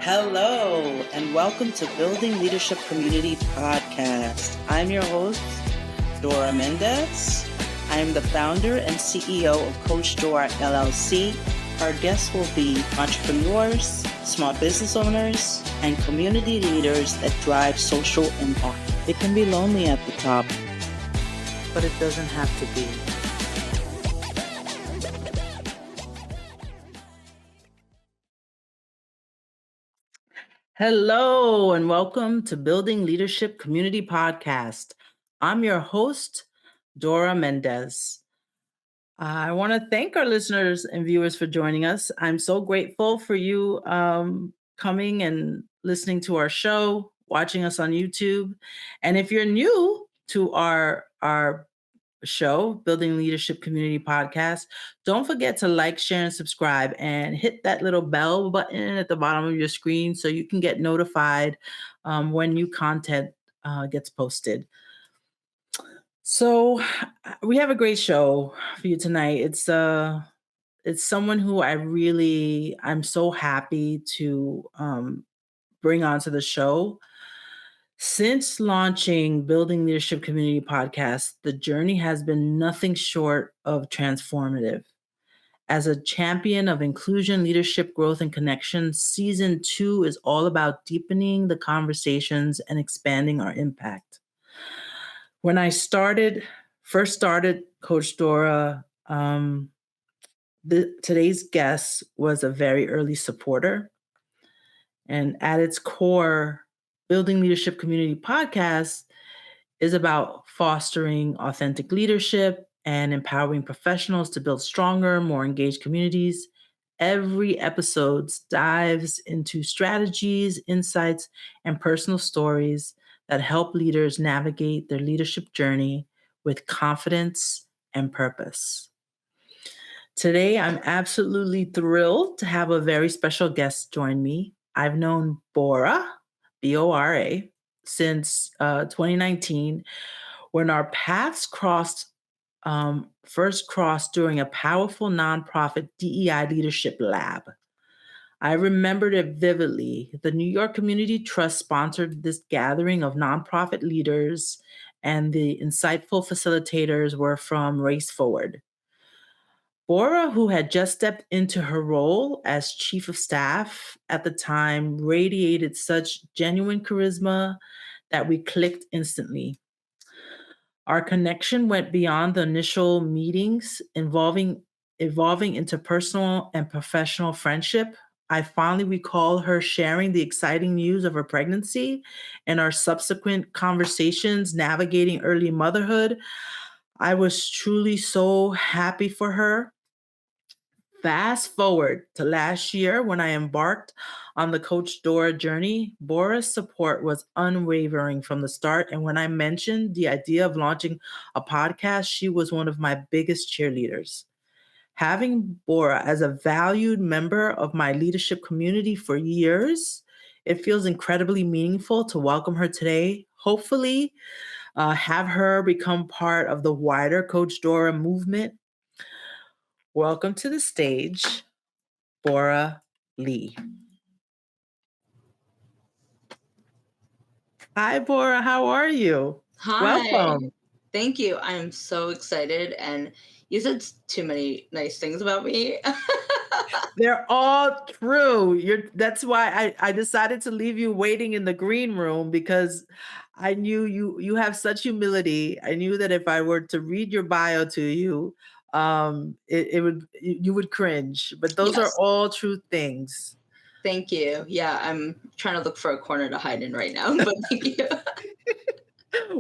Hello, and welcome to Building Leadership Community Podcast. I'm your host, Dora Mendez. I am the founder and CEO of Coach Dora LLC. Our guests will be entrepreneurs, small business owners, and community leaders that drive social impact. It can be lonely at the top, but it doesn't have to be. Hello, and welcome to Building Leadership Community Podcast. I'm your host, Dora Mendez. I want to thank our listeners and viewers for joining us. I'm so grateful for you coming and listening to our show, watching us on YouTube. And if you're new to our show, Building Leadership Community Podcast, don't forget to like, share, and subscribe, and hit that little bell button at the bottom of your screen so you can get notified when new content gets posted. So we have a great show for you tonight. It's someone who I'm so happy to bring onto the show. Since launching Building Leadership Community Podcast, the journey has been nothing short of transformative. As a champion of inclusion, leadership, growth, and connection, season 2 is all about deepening the conversations and expanding our impact. When I first started Coach Dora, today's guest was a very early supporter. And at its core, Building Leadership Community Podcast is about fostering authentic leadership and empowering professionals to build stronger, more engaged communities. Every episode dives into strategies, insights, and personal stories that help leaders navigate their leadership journey with confidence and purpose. Today, I'm absolutely thrilled to have a very special guest join me. I've known Bora, B-O-R-A, since 2019, when our paths first crossed during a powerful Non-Profit DEI Leadership Lab. I remembered it vividly. The New York Community Trust sponsored this gathering of nonprofit leaders, and the insightful facilitators were from Race Forward. Bora, who had just stepped into her role as chief of staff at the time, radiated such genuine charisma that we clicked instantly. Our connection went beyond the initial meetings, evolving into personal and professional friendship. I fondly recall her sharing the exciting news of her pregnancy and our subsequent conversations navigating early motherhood. I was truly so happy for her. Fast forward to last year when I embarked on the Coach Dora journey, Bora's support was unwavering from the start. And when I mentioned the idea of launching a podcast, she was one of my biggest cheerleaders. Having Bora as a valued member of my leadership community for years, it feels incredibly meaningful to welcome her today. Hopefully, have her become part of the wider Coach Dora movement. Welcome to the stage, Bora Lee. Hi, Bora. How are you? Hi. Welcome. Thank you. I'm so excited. And you said too many nice things about me. They're all true. That's why I decided to leave you waiting in the green room, because I knew you have such humility. I knew that if I were to read your bio to you, you would cringe. But those are Yes. all true things. Thank you. Yeah, I'm trying to look for a corner to hide in right now, but thank you.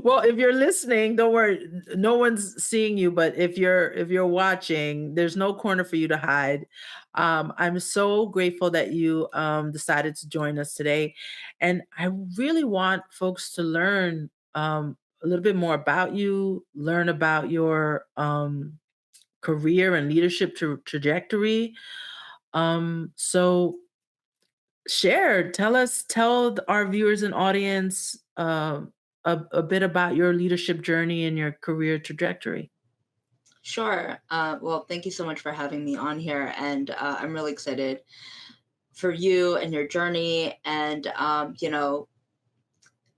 Well, if you're listening, don't worry. No one's seeing you, but if you're watching, there's no corner for you to hide. I'm so grateful that you decided to join us today, and I really want folks to learn a little bit more about you, learn about your career and leadership trajectory. So tell our viewers and audience a bit about your leadership journey and your career trajectory. Sure. Well, thank you so much for having me on here. And I'm really excited for you and your journey. And,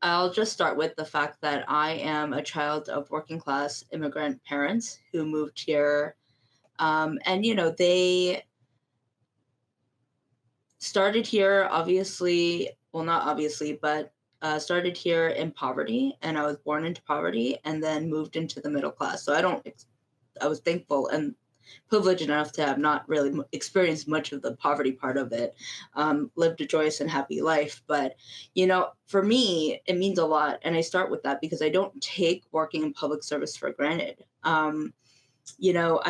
I'll just start with the fact that I am a child of working class immigrant parents who moved here. And, they started here, obviously, well, not obviously, but started here in poverty. And I was born into poverty and then moved into the middle class. So I was thankful and privileged enough to have not really experienced much of the poverty part of it, lived a joyous and happy life. But, for me, it means a lot. And I start with that because I don't take working in public service for granted. I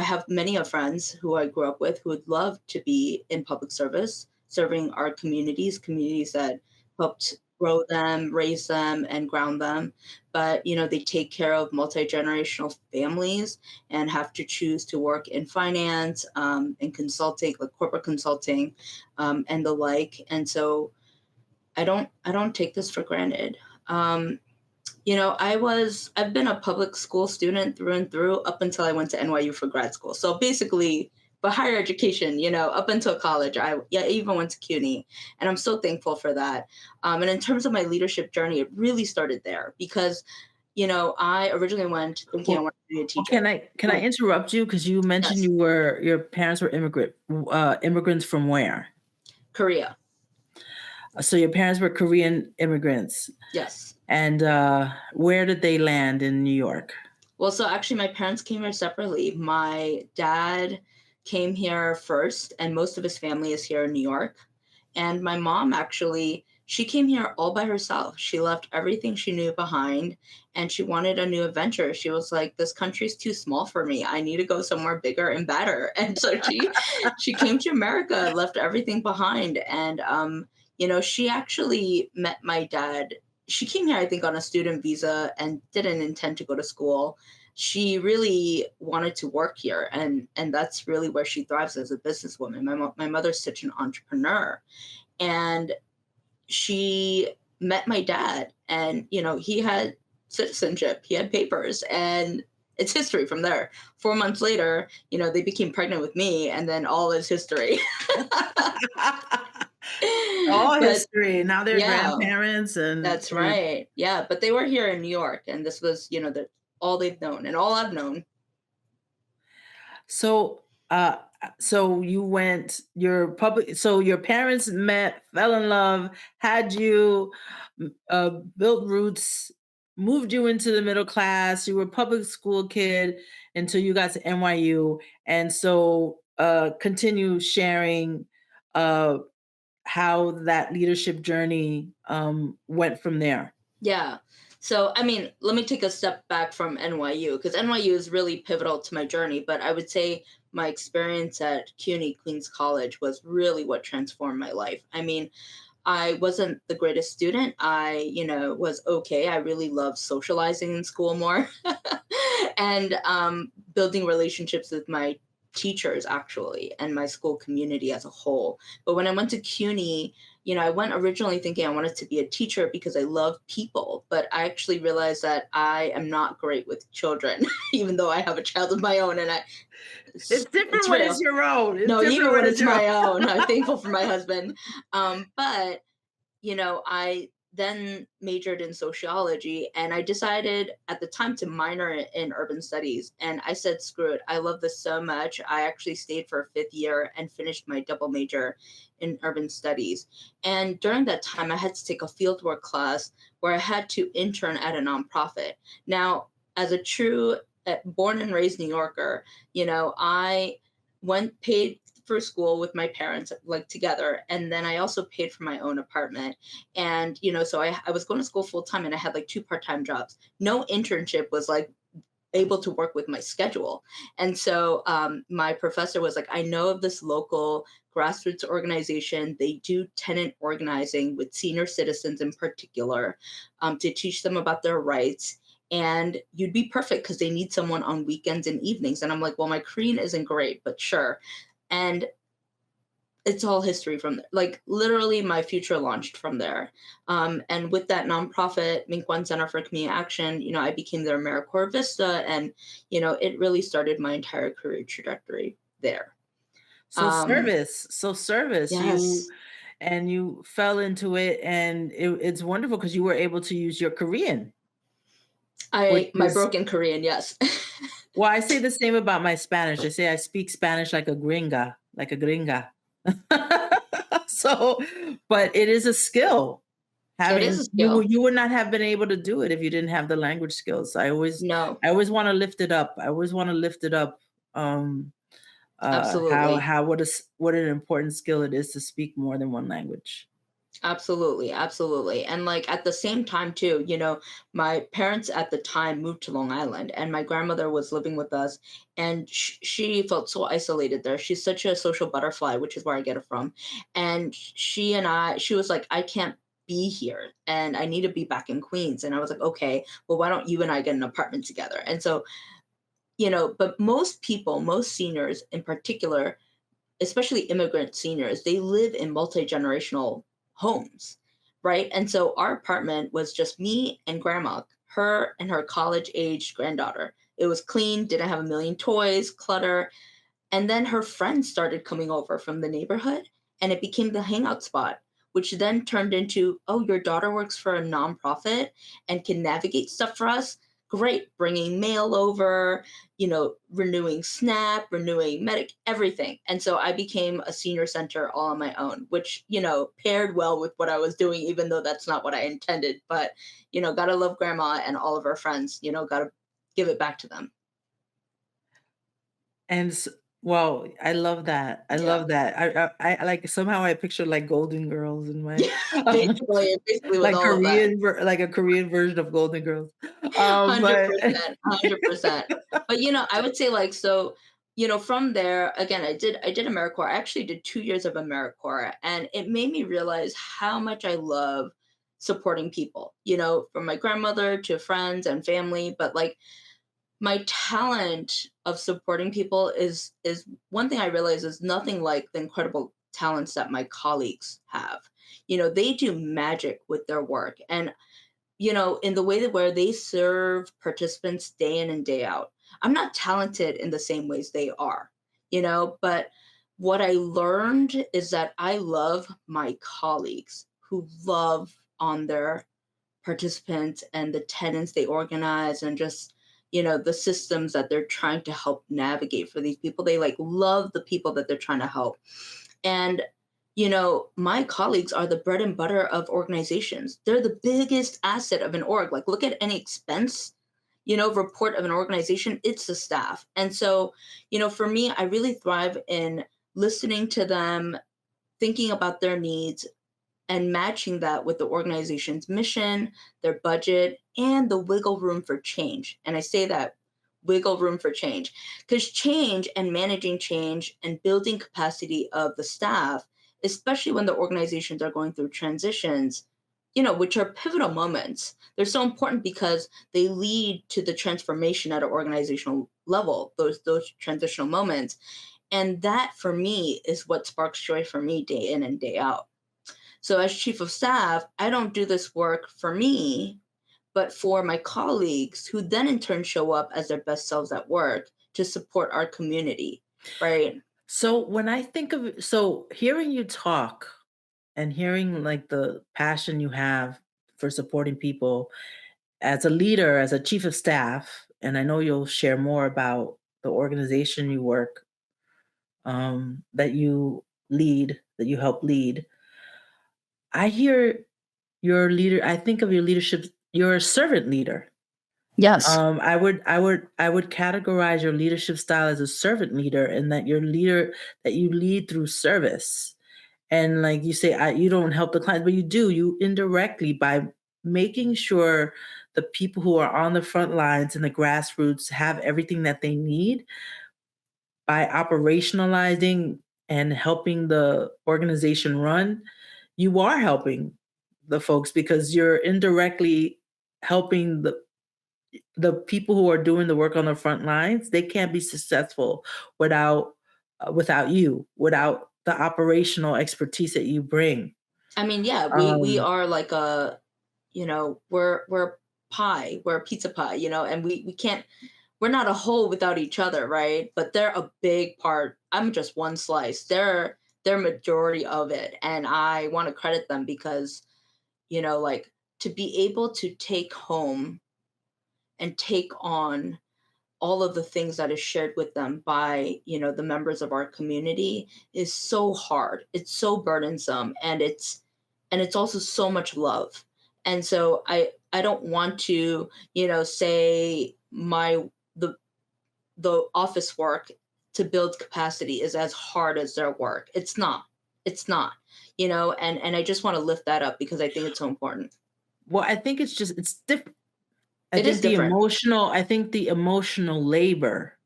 have many of friends who I grew up with who would love to be in public service, serving our communities that helped grow them, raise them, and ground them. But, they take care of multi generational families and have to choose to work in finance and consulting, like corporate consulting, and the like. And so I don't take this for granted. I've been a public school student through and through up until I went to NYU for grad school. So basically, for higher education, up until college, I even went to CUNY, and I'm so thankful for that. And in terms of my leadership journey, it really started there because, I originally went thinking I Well, wanted to be a well, teacher. can I Oh, interrupt you because you mentioned yes, your parents were immigrants from where? Korea. So your parents were Korean immigrants, Yes. and where did they land in New York? Well, so actually, my parents came here separately. My dad came here first, and most of his family is here in New York. And my mom actually, she came here all by herself. She left everything she knew behind and she wanted a new adventure. She was like, this country's too small for me. I need to go somewhere bigger and better. And so she came to America, left everything behind. And she actually met my dad. She came here, I think, on a student visa and didn't intend to go to school. She really wanted to work here, and that's really where she thrives as a businesswoman. My mother's such an entrepreneur, and she met my dad, and he had citizenship, he had papers, and it's history from there. 4 months later, they became pregnant with me, and then all is history. All But history. Now they're yeah, grandparents, and that's right. Yeah, but they were here in New York, and this was, all they've known and all I've known. so so you went your public. So your parents met, fell in love, had you, built roots, moved you into the middle class. You were a public school kid until you got to NYU, and so continue sharing uh, how that leadership journey went from there. Yeah. So, I mean, let me take a step back from NYU because NYU is really pivotal to my journey. But I would say my experience at CUNY, Queens College, was really what transformed my life. I mean, I wasn't the greatest student. I, was okay. I really loved socializing in school more and building relationships with my teachers, actually, and my school community as a whole. But when I went to CUNY, I went originally thinking I wanted to be a teacher because I love people, but I actually realized that I am not great with children, even though I have a child of my own, and It's it's different when it's real. your own. It's No, different even when when it's it's your my own. own, I'm thankful for my husband. But I then majored in sociology and I decided at the time to minor in urban studies. And I said, screw it. I love this so much. I actually stayed for a fifth year and finished my double major in urban studies. And during that time, I had to take a fieldwork class where I had to intern at a nonprofit. Now, as a true born and raised New Yorker, I went paid for school with my parents like together, and then I also paid for my own apartment. And so I was going to school full time and I had like two part-time jobs. No internship was like able to work with my schedule. And so my professor was like, I know of this local grassroots organization. They do tenant organizing with senior citizens in particular, to teach them about their rights. And you'd be perfect because they need someone on weekends and evenings. And I'm like, well, my Korean isn't great, but sure. And it's all history from there. Like literally, my future launched from there. And with that nonprofit, Mingkwan Center for Community Action, I became their AmeriCorps Vista, and it really started my entire career trajectory there. So Um, service. So service. You yes, and you fell into it, and it's wonderful because you were able to use your Korean, which My is broken Korean, yes. well, I say the same about my Spanish. I say I speak Spanish like a gringa, like a gringa. So, but it is a skill. It is a Having skill. you would not have been able to do it if you didn't have the language skills. No, I always want to lift it up. I always want to lift it up. Um, absolutely. how what an important skill it is to speak more than one language. Absolutely, absolutely. And like at the same time too, my parents at the time moved to Long Island and my grandmother was living with us and she felt so isolated there. She's such a social butterfly, which is where I get it from. And she was like, I can't be here and I need to be back in Queens. And I was like, okay, well, why don't you and I get an apartment together? And so, but most people, most seniors in particular, especially immigrant seniors, they live in multi-generational homes, right? And so our apartment was just me and grandma, her and her college aged granddaughter. It was clean, didn't have a million toys, clutter. And then her friends started coming over from the neighborhood and it became the hangout spot, which then turned into, oh, your daughter works for a nonprofit and can navigate stuff for us. Great, bringing mail over, renewing SNAP, renewing Medic, everything. And so I became a senior center all on my own, which, paired well with what I was doing, even though that's not what I intended. But, gotta love grandma and all of her friends, gotta give it back to them. And well, I love that. I Yeah. love that. I like somehow I picture like Golden Girls in my Yeah, basically with like all of that. Like a Korean version of Golden Girls. But 100%, 100%. But, I would say, like, so, from there, again, I did AmeriCorps. I actually did 2 years of AmeriCorps, and it made me realize how much I love supporting people, from my grandmother to friends and family, but, like, my talent of supporting people is one thing I realize is nothing like the incredible talents that my colleagues have. They do magic with their work, and in the way that where they serve participants day in and day out. I'm not talented in the same ways they are, but what I learned is that I love my colleagues who love on their participants and the tenants they organize and just the systems that they're trying to help navigate for these people. They like love the people that they're trying to help. And my colleagues are the bread and butter of organizations. They're the biggest asset of an org. Like, look at any expense, report of an organization, it's the staff. And so, for me, I really thrive in listening to them, thinking about their needs, and matching that with the organization's mission, their budget, and the wiggle room for change. And I say that wiggle room for change because change and managing change and building capacity of the staff, especially when the organizations are going through transitions, which are pivotal moments, they're so important because they lead to the transformation at an organizational level, those transitional moments. And that for me is what sparks joy for me day in and day out. So, as chief of staff, I don't do this work for me, but for my colleagues who then in turn show up as their best selves at work to support our community, right? so when I think of so hearing you talk and hearing like the passion you have for supporting people as a leader, as a chief of staff, and I know you'll share more about the organization you work that you lead, that you help lead. I hear your leader. I think of your leadership. You're a servant leader. Yes. I would categorize your leadership style as a servant leader, and that you lead through service. And like you say, you don't help the clients, but you do. You indirectly by making sure the people who are on the front lines and the grassroots have everything that they need by operationalizing and helping the organization run. You are helping the folks because you're indirectly helping the people who are doing the work on the front lines. They can't be successful without without you, without the operational expertise that you bring. I mean, yeah, we Um, are like we're pie, we're a pizza pie, and we can't we're not a whole without each other, right? But they're a big part. I'm just one slice. they're majority of it, and I want to credit them because, like, to be able to take home and take on all of the things that is shared with them by, the members of our community is so hard. It's so burdensome, and it's also so much love. And so I don't want to, say the office work to build capacity is as hard as their work. It's not. It's not. And I just want to lift that up because I think it's so important. Well, I think it's different. It is different. I think the emotional labor,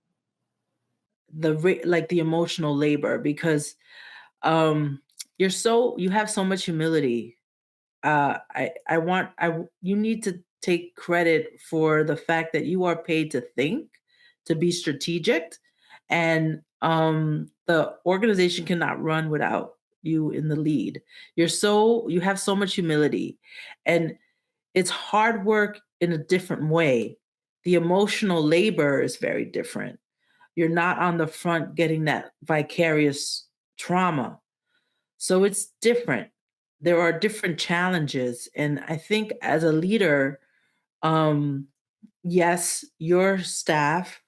like the emotional labor, because um you have so much humility. You need to take credit for the fact that you are paid to think, to be strategic, and the organization cannot run without you in the lead. You have so much humility, and it's hard work in a different way. The emotional labor is very different. You're not on the front getting that vicarious trauma. So it's different. There are different challenges. And I think as a leader, um, yes, your staff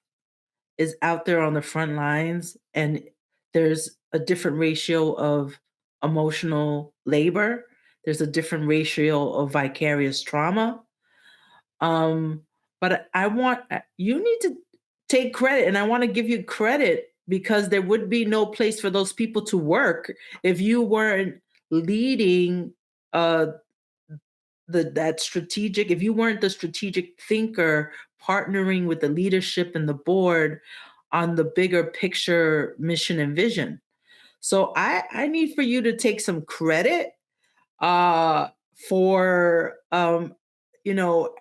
is out there on the front lines, and there's a different ratio of emotional labor. There's a different ratio of vicarious trauma. Um, but you need to take credit, and I want to give you credit because there would be no place for those people to work if you weren't leading uh if you weren't the strategic thinker partnering with the leadership and the board on the bigger picture mission and vision. So I need for you to take some credit uh for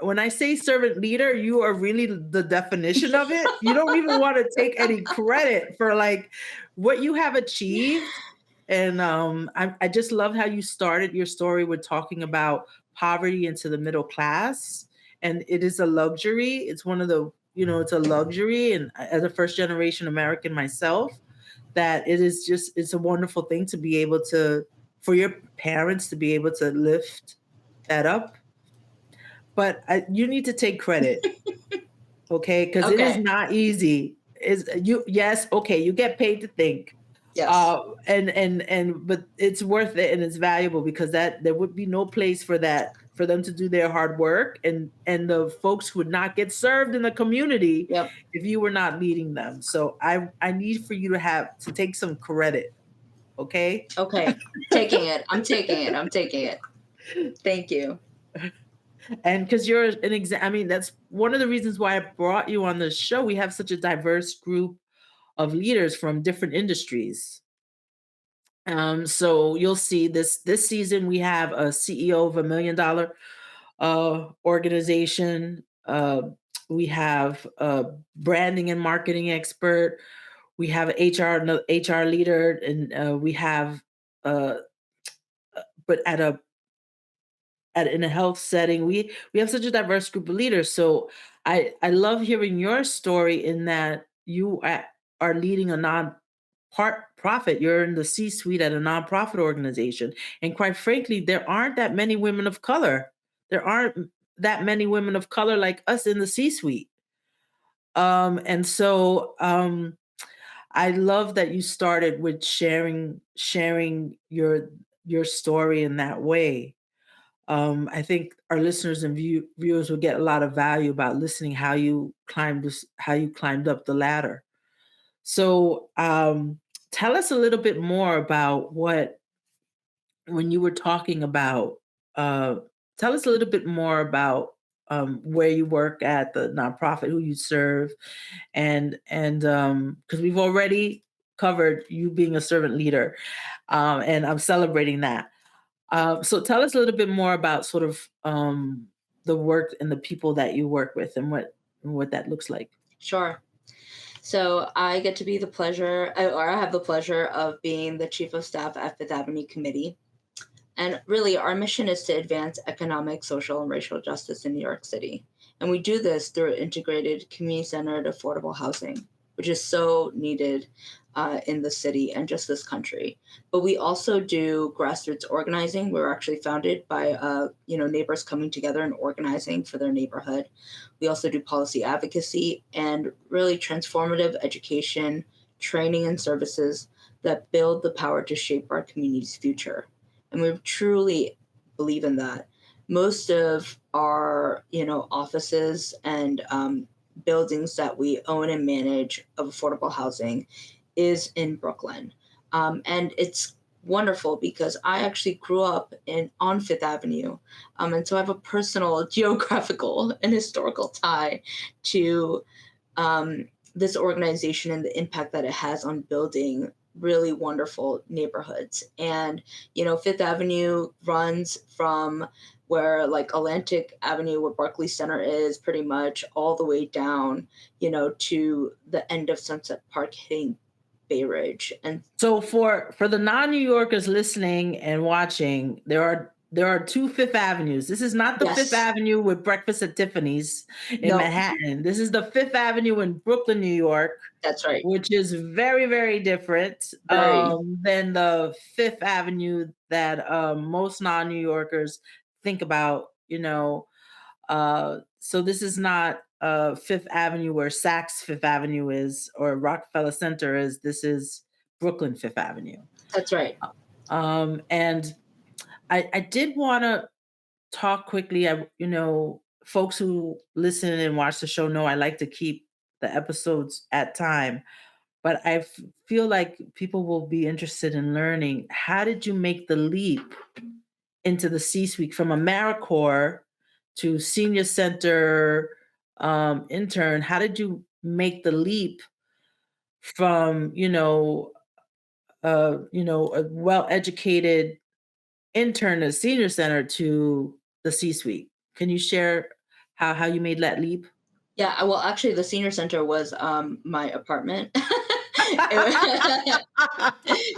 when I say servant leader, you are really the definition of it. You don't even want to take any credit for like what you have achieved. And I just love how you started your story with talking about poverty into the middle class. And it is a luxury. It's one of the, it's a luxury. And as a first generation American myself, that it's a wonderful thing to be able to, for your parents to be able to lift that up. But you need to take credit, okay? Because it is Okay. not easy. Is you Yes, okay, you get paid to think. Yes. But it's worth it and it's valuable because that there would be no place for them to do their hard work, and the folks would not get served in the community Yep. if you were not leading them. So I need for you to take some credit, okay? Okay. Taking it. I'm taking it. I'm taking it. Thank you. And because you're an I mean, that's one of the reasons why I brought you on the show. We have such a diverse group of leaders from different industries. So you'll see this season we have a CEO of $1 million organization. We have a branding and marketing expert. We have an HR leader, and we have uh, but in a health setting, we have such a diverse group of leaders. So I love hearing your story in that are leading a profit. You're in the C-suite at a nonprofit organization, and quite frankly, there aren't that many women of color. There aren't that many women of color like us in the C-suite. And so I love that you started with sharing your story in that way. I think our listeners and viewers will get a lot of value about listening how you climbed up the ladder. So, tell us a little bit more about when you were talking about. Uh, Tell us a little bit more about where you work at the nonprofit, who you serve, and because we've already covered you being a servant leader, and I'm celebrating that. So tell us a little bit more about sort of the work and the people that you work with and what that looks like. Sure. So I get to be the pleasure, or I have the pleasure of being the chief of staff at Fifth Avenue Committee. And really, our mission is to advance economic, social, and racial justice in New York City. And we do this through integrated, community centered, affordable housing. which is so needed in the city and just this country. But we also do grassroots organizing. We're actually founded by neighbors coming together and organizing for their neighborhood. We also do policy advocacy and really transformative education, training, and services that build the power to shape our community's future. And we truly believe in that. Most of our, offices and buildings that we own and manage of affordable housing is in Brooklyn. And it's wonderful because I actually grew up on Fifth Avenue. And so I have a personal geographical and historical tie to this organization and the impact that it has on building really wonderful neighborhoods. And, Fifth Avenue runs from where like Atlantic Avenue, where Barclays Center is, pretty much all the way down, to the end of Sunset Park hitting Bay Ridge. And So for the non-New Yorkers listening and watching, there are two Fifth Avenues. This is not the Fifth yes, Avenue with breakfast at Tiffany's in no, Manhattan. This is the Fifth Avenue in Brooklyn, New York, that's right. which is very, very different Very. than the Fifth Avenue that most non-New Yorkers think about. So this is not Fifth Avenue where Saks Fifth Avenue is or Rockefeller Center is. This is Brooklyn Fifth Avenue. That's right. And I did want to talk quickly. Folks who listen and watch the show know I like to keep the episodes at time, but feel like people will be interested in learning, how did you make the leap into the C-suite from AmeriCorps to senior center intern? How did you make the leap from, a well-educated intern at senior center to the C-suite? Can you share how you made that leap? Yeah, well, actually, the senior center was my apartment.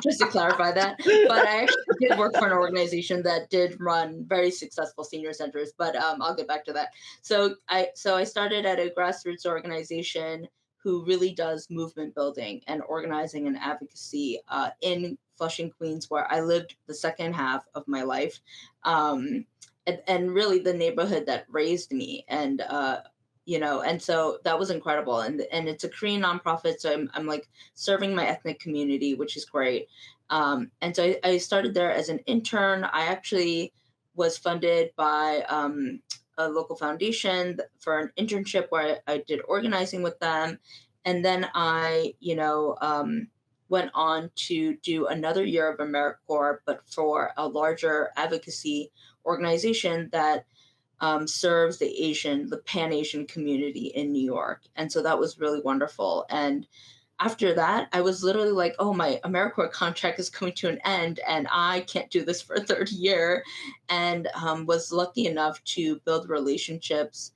Just to clarify that. But I actually did work for an organization that did run very successful senior centers. But I'll get back to that. So I started at a grassroots organization who really does movement building and organizing and advocacy in Flushing, Queens, where I lived the second half of my life, and really the neighborhood that raised me. And so that was incredible. And it's a Korean nonprofit, so I'm like serving my ethnic community, which is great. And so I started there as an intern. I actually was funded by a local foundation for an internship where I did organizing with them. And then I, went on to do another year of AmeriCorps, but for a larger advocacy organization that serves the Pan Asian community in New York. And so that was really wonderful. And after that, I was literally like, oh, my AmeriCorps contract is coming to an end and I can't do this for a third year. And was lucky enough to build relationships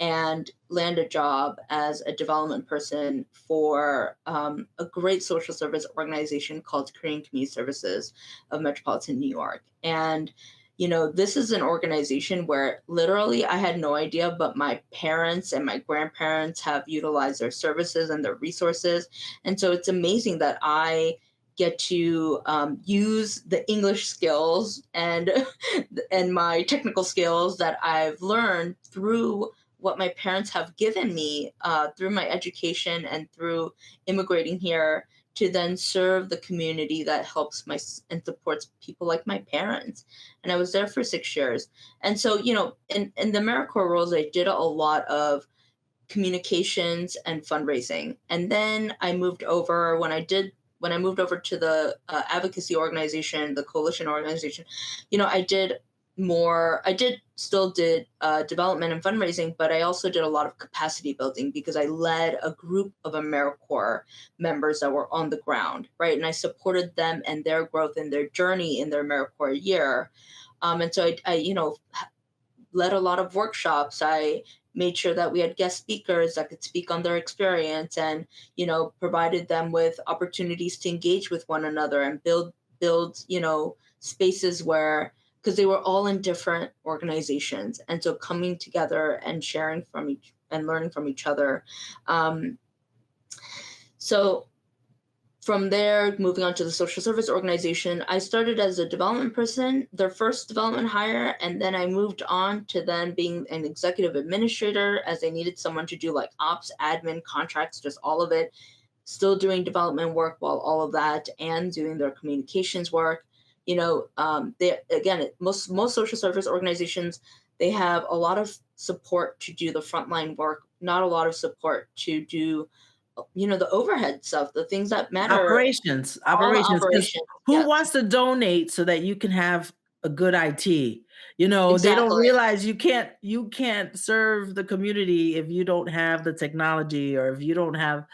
and land a job as a development person for a great social service organization called Korean Community Services of Metropolitan New York. And this is an organization where literally I had no idea, but my parents and my grandparents have utilized their services and their resources. And so it's amazing that I get to use the English skills and and my technical skills that I've learned through what my parents have given me through my education and through immigrating here to then serve the community that helps and supports people like my parents. And I was there for 6 years. And so, in the AmeriCorps roles, I did a lot of communications and fundraising. And then I moved over when I moved over to the advocacy organization, the coalition organization, I did development and fundraising, but I also did a lot of capacity building because I led a group of AmeriCorps members that were on the ground, right? And I supported them and their growth and their journey in their AmeriCorps year. And so I led a lot of workshops. I made sure that we had guest speakers that could speak on their experience and, provided them with opportunities to engage with one another and build, spaces where, because they were all in different organizations. And so coming together and sharing from each and learning from each other. So from there, moving on to the social service organization, I started as a development person, their first development hire, and then I moved on to then being an executive administrator as they needed someone to do like ops, admin, contracts, just all of it, still doing development work while all of that and doing their communications work. They again, most social service organizations, they have a lot of support to do the frontline work, not a lot of support to do, the overhead stuff, the things that matter, all the Operations, because operations. who Yes, wants to donate so that you can have a good IT? They don't exactly, realize you can't serve the community if you don't have the technology or if you don't have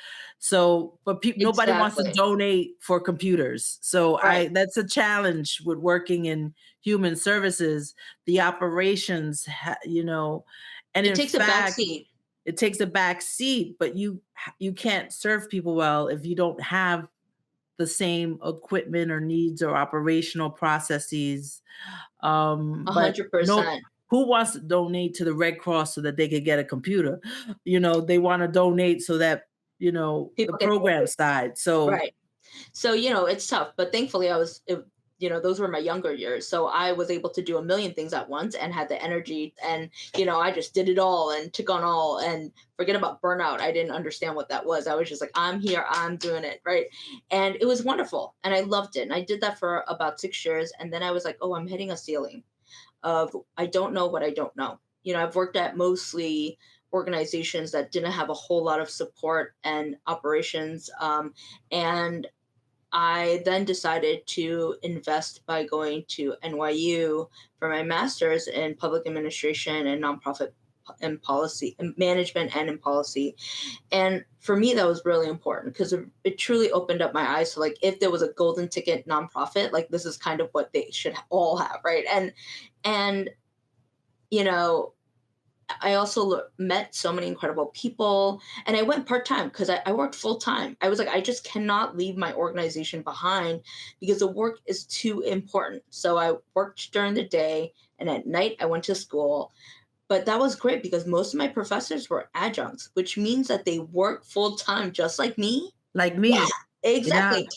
but nobody wants to exactly. donate for computers. So Right. I that's a challenge with working in human services, the operations, and It in takes a back fact, seat. it takes a back seat, but you can't serve people well if you don't have the same equipment or needs or operational processes. But no, 100%. who wants to donate to the Red Cross so that they could get a computer? They want to donate so that the People can program side. So right. So, it's tough, but thankfully those were my younger years. So I was able to do a million things at once and had the energy, and, I just did it all and took on all, and forget about burnout. I didn't understand what that was. I was just like, I'm here, I'm doing it. Right. And it was wonderful. And I loved it. And I did that for about 6 years. And then I was like, oh, I'm hitting a ceiling of I don't know what I don't know. I've worked at mostly organizations that didn't have a whole lot of support and operations. And I then decided to invest by going to NYU for my master's in public administration and nonprofit and policy and management and in policy. And for me, that was really important because it truly opened up my eyes to like if there was a golden ticket nonprofit, like this is kind of what they should all have, right? And you know, I also met so many incredible people, and I went part time because I worked full time. I was like, I just cannot leave my organization behind because the work is too important. So I worked during the day, and at night I went to school. But that was great because most of my professors were adjuncts, which means that they work full time just like me. like Yeah, me, yeah, exactly.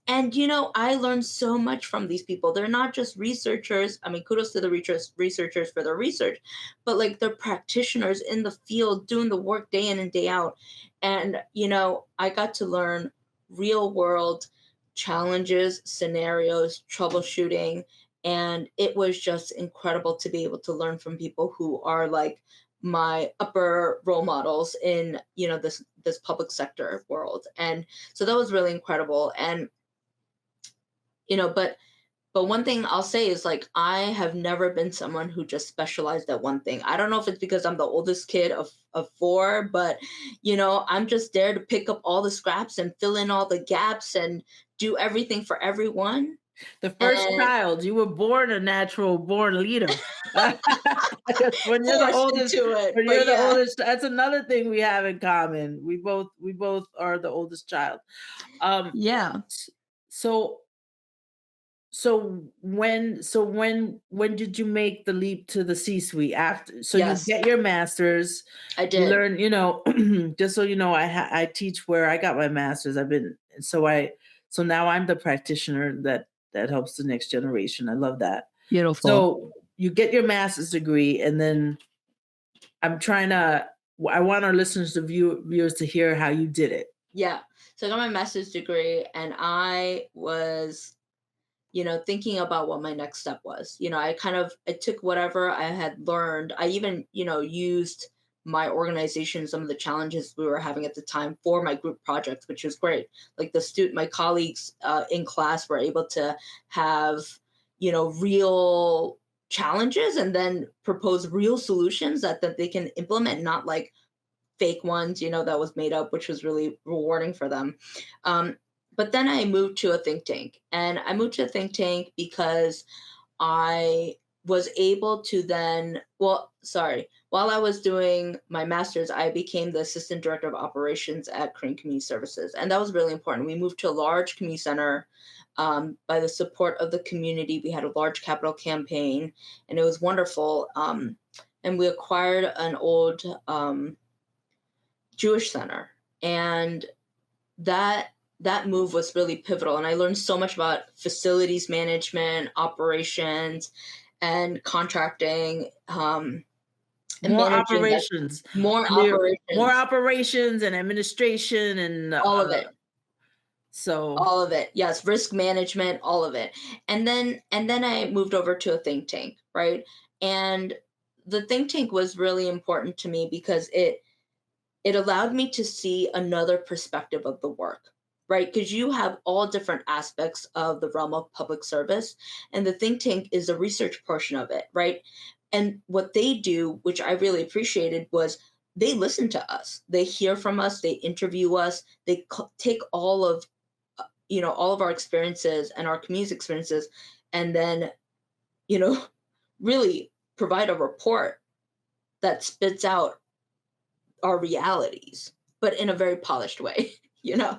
And I learned so much from these people. They're not just researchers. I mean, kudos to the researchers for their research, but like they're practitioners in the field doing the work day in and day out. And I got to learn real world challenges, scenarios, troubleshooting, and it was just incredible to be able to learn from people who are like my upper role models in this public sector world. And so that was really incredible. And but one thing I'll say is like I have never been someone who just specialized at one thing. I don't know if it's because I'm the oldest kid of four, but I'm just there to pick up all the scraps and fill in all the gaps and do everything for everyone. the first And child. You were born a natural born leader. When you're the forced oldest, into it. when But you're the yeah, oldest, that's another thing we have in common. We both are the oldest child. Um, yeah, s- so so when did you make the leap to the C-suite after? So you yes, get your master's, I you did. learn, just so you know, I teach where I got my master's. So now I'm the practitioner that helps the next generation. I love that. Beautiful. So you get your master's degree, and then I'm trying to. I want our listeners to viewers to hear how you did it. Yeah. So I got my master's degree, and I was thinking about what my next step was. I took whatever I had learned. I even, used my organization, some of the challenges we were having at the time for my group projects, which was great. Like my colleagues in class were able to have, real challenges and then propose real solutions that they can implement, not like fake ones, that was made up, which was really rewarding for them. Um, but then I moved to a think tank, and I moved to a think tank because I was able to then, well, sorry, while I was doing my master's, I became the assistant director of operations at Korean Community Services. And that was really important. We moved to a large community center. By the support of the community, we had a large capital campaign, and it was wonderful. And we acquired an old Jewish center. And that that move was really pivotal, and I learned so much about facilities management, operations, and contracting, and More managing that, operations. more More operations, operations and administration and, all of it. so All of it. Yes, risk management, all of it. And then I moved over to a think tank, right? And the think tank was really important to me because it allowed me to see another perspective of the work, right? Because you have all different aspects of the realm of public service, and the think tank is the research portion of it, right? And what they do, which I really appreciated, was they listen to us, they hear from us, they interview us, they take all of all of our experiences and our community's experiences, and then you know really provide a report that spits out our realities, but in a very polished way. you know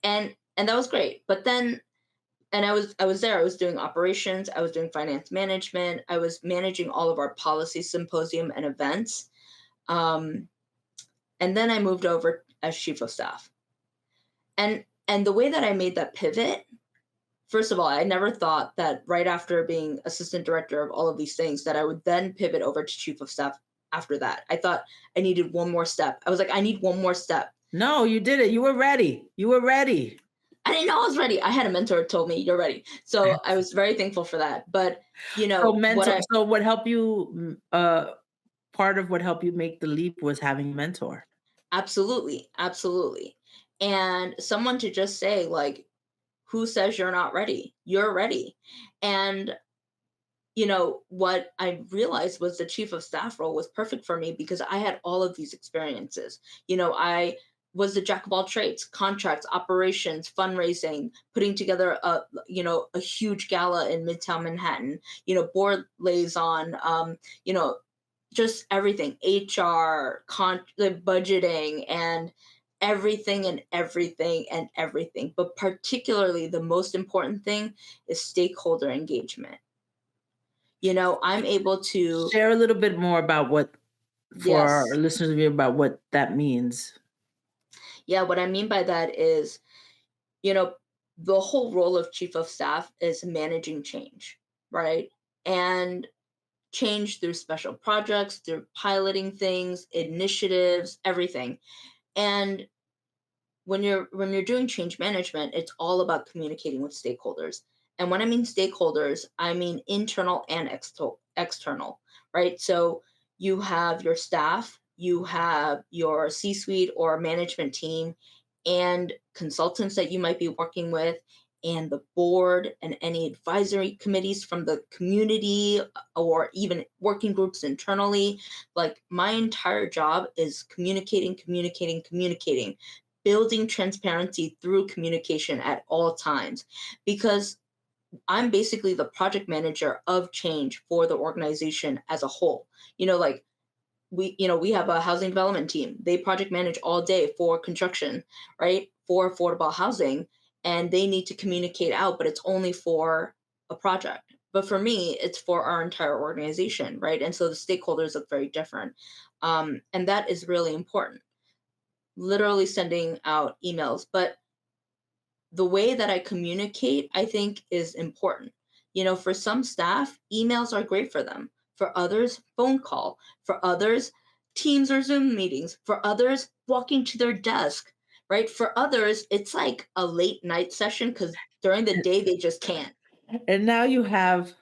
and that was great. But then, and I was there, I was doing operations, I was doing finance management, I was managing all of our policy symposium and events. um, and then I moved over as chief of staff. And the way that I made that pivot, first of all, I never thought that right after being assistant director of all of these things that I would then pivot over to chief of staff after that. I thought I needed one more step. I was like, I need one more step. no, you did it. You were ready. You were ready. I didn't know I was ready. I had a mentor who told me you're ready. So I was very thankful for that. But what I So what helped you, part of what helped you make the leap was having a mentor. absolutely, absolutely. And someone to just say, like, who says you're not ready? You're ready. And what I realized was the chief of staff role was perfect for me because I had all of these experiences. I was the jack of all trades: contracts, operations, fundraising, putting together a huge gala in Midtown Manhattan, board liaison, just everything, HR, the budgeting, and everything and everything and everything. But particularly the most important thing is stakeholder engagement. I'm able to, Share a little bit more about what for our yes. listeners of you about what that means. Yeah, what I mean by that is, you know, the whole role of chief of staff is managing change, right? And change through special projects, through piloting things, initiatives, everything. And when you're doing change management, it's all about communicating with stakeholders. And when I mean stakeholders, I mean internal and external, right? So you have your staff, you have your C-suite or management team, and consultants that you might be working with, and the board, and any advisory committees from the community, or even working groups internally. Like, my entire job is communicating, communicating, communicating, building transparency through communication at all times, because I'm basically the project manager of change for the organization as a whole. Like, we have a housing development team. They project manage all day for construction, right? For affordable housing, and they need to communicate out, but it's only for a project. But for me, it's for our entire organization, right? And so the stakeholders look very different. And that is really important, literally sending out emails. But the way that I communicate, I think, is important. For some staff, emails are great for them. For others, phone call. For others, Teams or Zoom meetings. For others, walking to their desk, right? For others, it's like a late night session because during the day they just can't. And now you have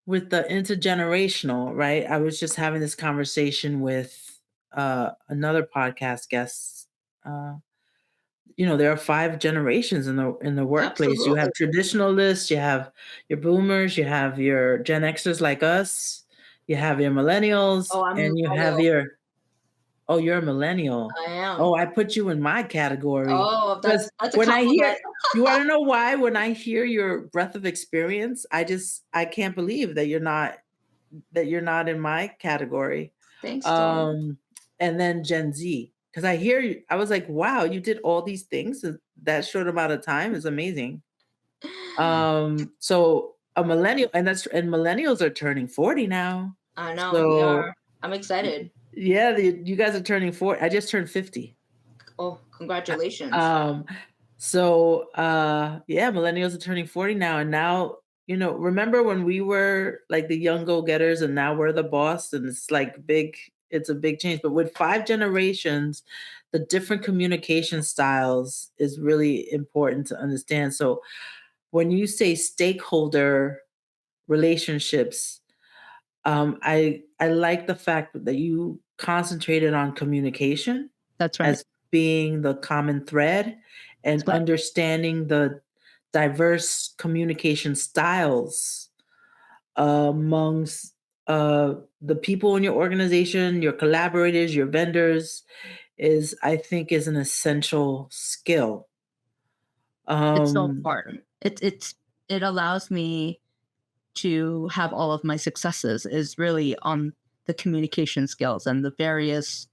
with the intergenerational, right? I was just having this conversation with another podcast guest. Uh, there are 5 generations in the workplace. You Absolutely. have traditionalists, you have your boomers, you have your Gen Xers like us, you have your millennials, Oh, I'm and you have millennial. your oh, you're a millennial. I am. Oh, I put you in my category Oh, because that's a when I hear compliment. you want to know why? When I hear your breadth of experience, I can't believe that you're not in my category. Thanks, Dora. Um, and then Gen Z, because I hear you, I was like, wow, you did all these things in that short amount of time is amazing. So a millennial, and millennials are turning 40 now. I know we So are. I'm excited. yeah, you guys are turning 40. I just turned 50. Oh, congratulations. Um, So, yeah, millennials are turning 40 now. And now, remember when we were like the young go-getters and now we're the boss and it's a big change. But with 5 generations, the different communication styles is really important to understand. So when you say stakeholder relationships, I like the fact that you concentrated on communication That's right. as being the common thread and That's right. understanding the diverse communication styles amongst the people in your organization, your collaborators, your vendors is I think is an essential skill. It's so Um, important. It allows me to have all of my successes is really on the communication skills and the various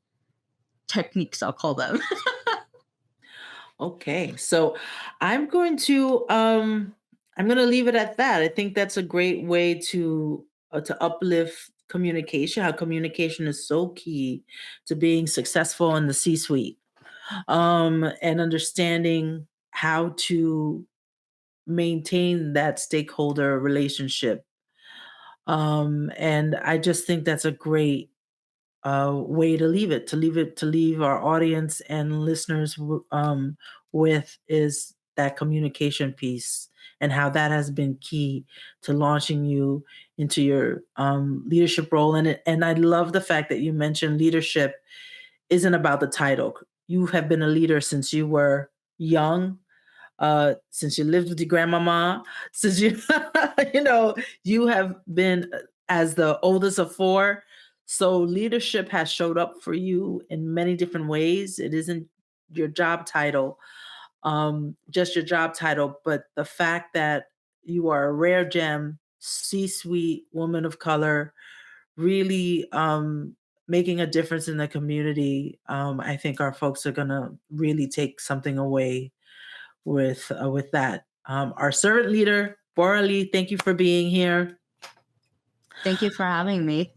techniques, I'll call them. Okay, so I'm going to leave it at that. I think that's a great way to uplift communication. How communication is so key to being successful in the C-suite, and understanding how to maintain that stakeholder relationship. And I just think that's a great way to leave it, to leave our audience and listeners with is that communication piece and how that has been key to launching you into your leadership role. And I love the fact that you mentioned leadership isn't about the title. You have been a leader since you were young, since you lived with your grandmama, since you, you have been as the oldest of four. So leadership has showed up for you in many different ways. It isn't your job title, just your job title, but the fact that you are a rare gem, C-suite woman of color, really making a difference in the community. I think our folks are gonna really take something away with that. Our servant leader, Bora Lee, thank you for being here. Thank you for having me.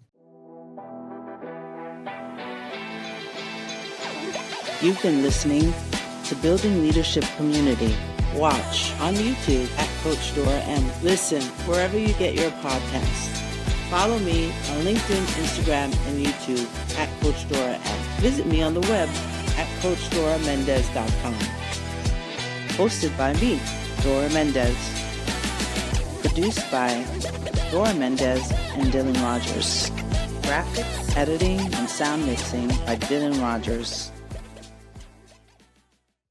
You've been listening to Building Leadership Community. Watch on YouTube at Coach Dora and listen wherever you get your podcasts. Follow me on LinkedIn, Instagram, and YouTube at Coach Dora and visit me on the web at CoachDoraMendez.com. Hosted by me, Dora Mendez. Produced by Dora Mendez and Dylan Rogers. Graphics, editing, and sound mixing by Dylan Rogers.